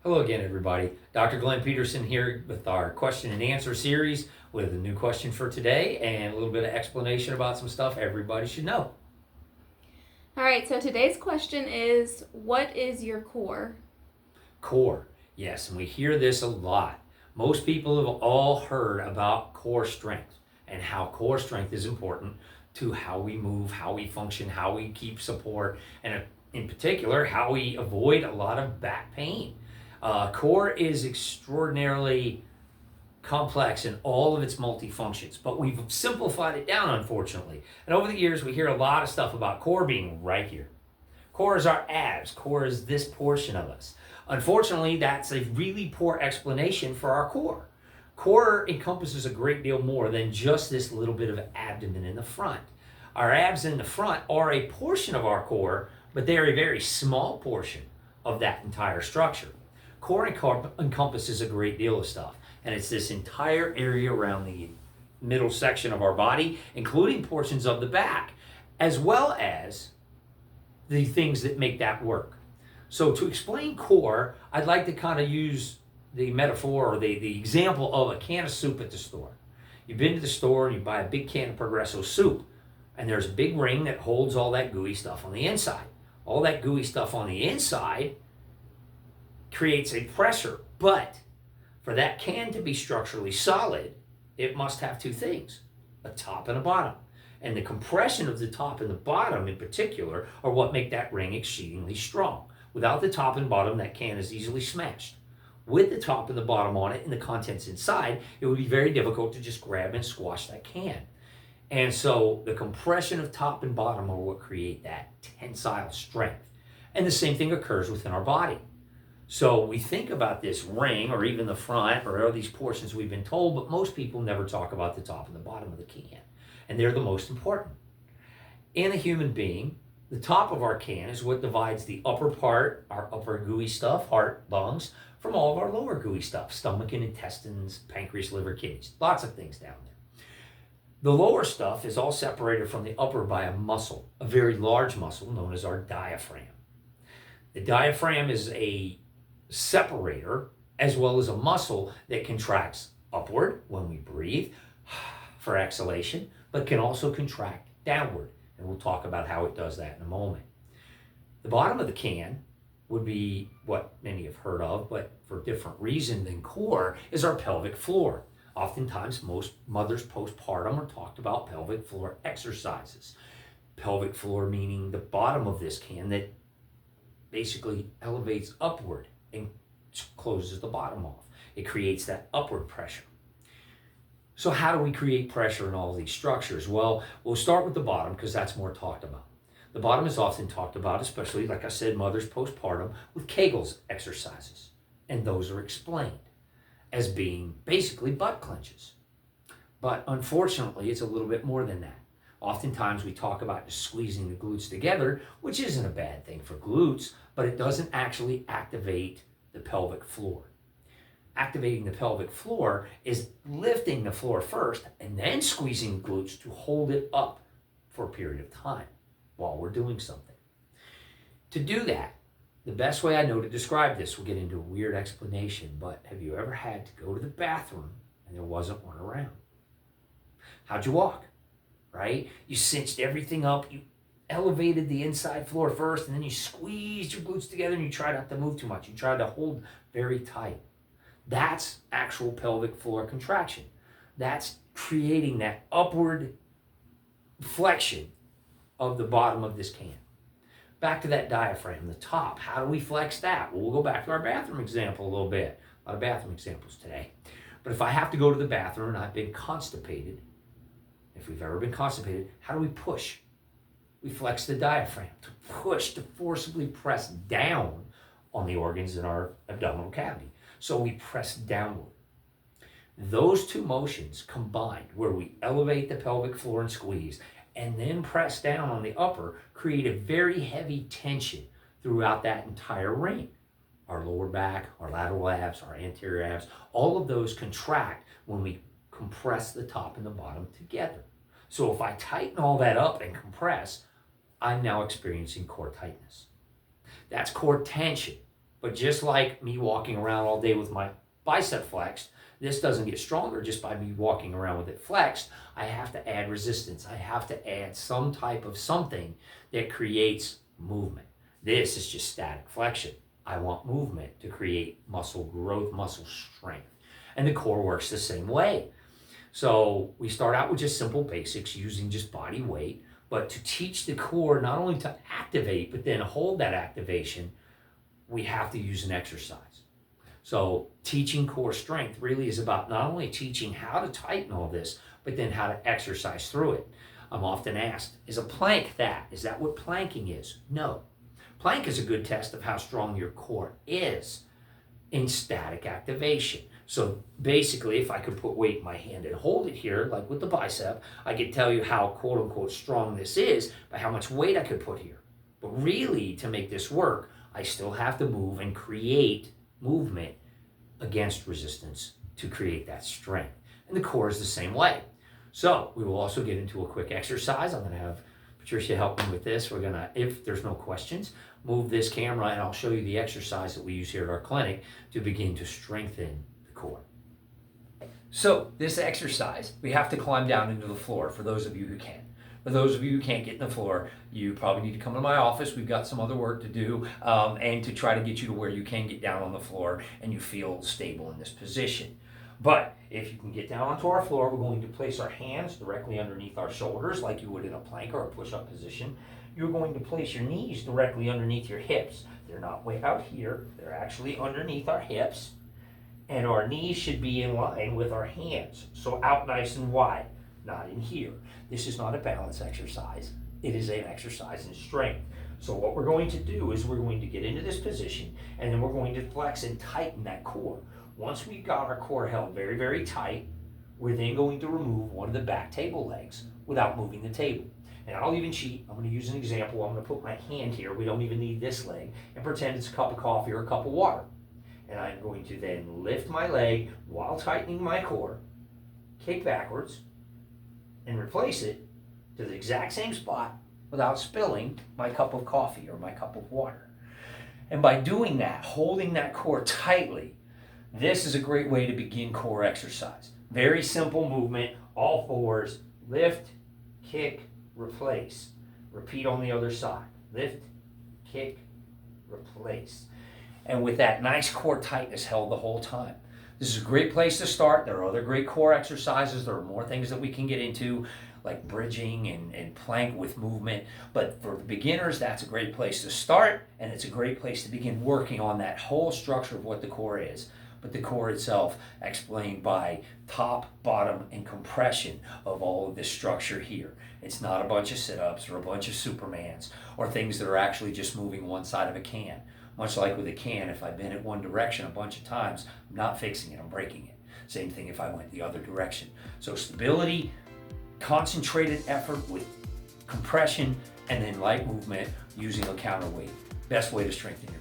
Hello again, everybody. Dr. Glenn Peterson here with our question and answer series with a new question for today and a little bit of explanation about some stuff everybody should know. All right, so today's question is, what is your core? Core. Yes, and we hear this a lot. Most people have all heard about core strength and how core strength is important to how we move, how we function, how we keep support, and in particular, how we avoid a lot of back pain. Core is extraordinarily complex in all of its multifunctions, but we've simplified it down, unfortunately. And over the years, we hear a lot of stuff about core being right here. Core is our abs. Core is this portion of us. Unfortunately, that's a really poor explanation for our core. Core encompasses a great deal more than just this little bit of abdomen in the front. Our abs in the front are a portion of our core, but they're a very small portion of that entire structure. Core encompasses a great deal of stuff, and it's this entire area around the middle section of our body, including portions of the back, as well as the things that make that work. So to explain core, I'd like to kind of use the metaphor or the example of a can of soup at the store. You've been to the store and you buy a big can of Progresso soup, and there's a big ring that holds all that gooey stuff on the inside. All that gooey stuff on the inside creates a pressure, but for that can to be structurally solid, it must have two things, a top and a bottom. And the compression of the top and the bottom in particular are what make that ring exceedingly strong. Without the top and bottom, that can is easily smashed. With the top and the bottom on it and the contents inside, it would be very difficult to just grab and squash that can. And so the compression of top and bottom are what create that tensile strength. And the same thing occurs within our body. So we think about this ring or even the front or all these portions we've been told, but most people never talk about the top and the bottom of the can. And they're the most important. In a human being, the top of our can is what divides the upper part, our upper gooey stuff, heart, lungs, from all of our lower gooey stuff, stomach and intestines, pancreas, liver, kidneys, lots of things down there. The lower stuff is all separated from the upper by a muscle, a very large muscle known as our diaphragm. The diaphragm is a separator as well as a muscle that contracts upward when we breathe for exhalation, but can also contract downward. And we'll talk about how it does that in a moment. The bottom of the can would be what many have heard of, but for a different reason than core, is our pelvic floor. Oftentimes, most mothers postpartum are talked about pelvic floor exercises. Pelvic floor meaning the bottom of this can that basically elevates upward and closes the bottom off. It creates that upward pressure. So how do we create pressure in all of these structures? Well, we'll start with the bottom because that's more talked about. The bottom is often talked about, especially, like I said, mothers postpartum, with Kegels exercises. And those are explained as being basically butt clenches. But unfortunately, it's a little bit more than that. Oftentimes we talk about just squeezing the glutes together, which isn't a bad thing for glutes, but it doesn't actually activate the pelvic floor. Activating the pelvic floor is lifting the floor first and then squeezing the glutes to hold it up for a period of time while we're doing something. To do that, the best way I know to describe this, we'll get into a weird explanation, but have you ever had to go to the bathroom and there wasn't one around? How'd you walk? Right? You cinched everything up, you elevated the inside floor first, and then you squeezed your glutes together and you tried not to move too much. You tried to hold very tight. That's actual pelvic floor contraction. That's creating that upward flexion of the bottom of this can. Back to that diaphragm, the top. How do we flex that? Well, we'll go back to our bathroom example a little bit. A lot of bathroom examples today. But if I have to go to the bathroom and I've been constipated, if we've ever been constipated, how do we push? We flex the diaphragm to push, to forcibly press down on the organs in our abdominal cavity. So we press downward. Those two motions combined, where we elevate the pelvic floor and squeeze, and then press down on the upper, create a very heavy tension throughout that entire ring. Our lower back, our lateral abs, our anterior abs, all of those contract when we compress the top and the bottom together. So if I tighten all that up and compress, I'm now experiencing core tightness. That's core tension. But just like me walking around all day with my bicep flexed, this doesn't get stronger just by me walking around with it flexed. I have to add resistance. I have to add some type of something that creates movement. This is just static flexion. I want movement to create muscle growth, muscle strength. And the core works the same way. So we start out with just simple basics using just body weight, but to teach the core not only to activate, but then hold that activation, we have to use an exercise. So teaching core strength really is about not only teaching how to tighten all this, but then how to exercise through it. I'm often asked, is a plank that? Is that what planking is? No. Plank is a good test of how strong your core is in static activation. So basically, if I could put weight in my hand and hold it here, like with the bicep, I could tell you how quote unquote strong this is by how much weight I could put here. But really, to make this work, I still have to move and create movement against resistance to create that strength. And the core is the same way. So we will also get into a quick exercise. I'm going to have Patricia help me with this. We're going to, if there's no questions, move this camera and I'll show you the exercise that we use here at our clinic to begin to strengthen the core. So this exercise, we have to climb down into the floor for those of you who can. For those of you who can't get in the floor, you probably need to come to my office. We've got some other work to do and to try to get you to where you can get down on the floor and you feel stable in this position. But if you can get down onto our floor, we're going to place our hands directly underneath our shoulders like you would in a plank or a push-up position. You're going to place your knees directly underneath your hips. They're not way out here. They're actually underneath our hips. And our knees should be in line with our hands. So out nice and wide, not in here. This is not a balance exercise. It is an exercise in strength. So what we're going to do is we're going to get into this position and then we're going to flex and tighten that core. Once we've got our core held very, very tight, we're then going to remove one of the back table legs without moving the table. And I'll even cheat. I'm going to use an example. I'm going to put my hand here. We don't even need this leg. And pretend it's a cup of coffee or a cup of water. And I'm going to then lift my leg while tightening my core, kick backwards, and replace it to the exact same spot without spilling my cup of coffee or my cup of water. And by doing that, holding that core tightly, this is a great way to begin core exercise. Very simple movement, all fours, lift, kick, replace. Repeat on the other side. Lift, kick, replace. And with that nice core tightness held the whole time. This is a great place to start. There are other great core exercises. There are more things that we can get into, like bridging and plank with movement. But for beginners, that's a great place to start, and it's a great place to begin working on that whole structure of what the core is. But the core itself explained by top, bottom, and compression of all of this structure here. It's not a bunch of sit-ups or a bunch of Supermans or things that are actually just moving one side of a can. Much like with a can, if I bend it one direction a bunch of times, I'm not fixing it, I'm breaking it. Same thing if I went the other direction. So stability, concentrated effort with compression, and then light movement using a counterweight. Best way to strengthen your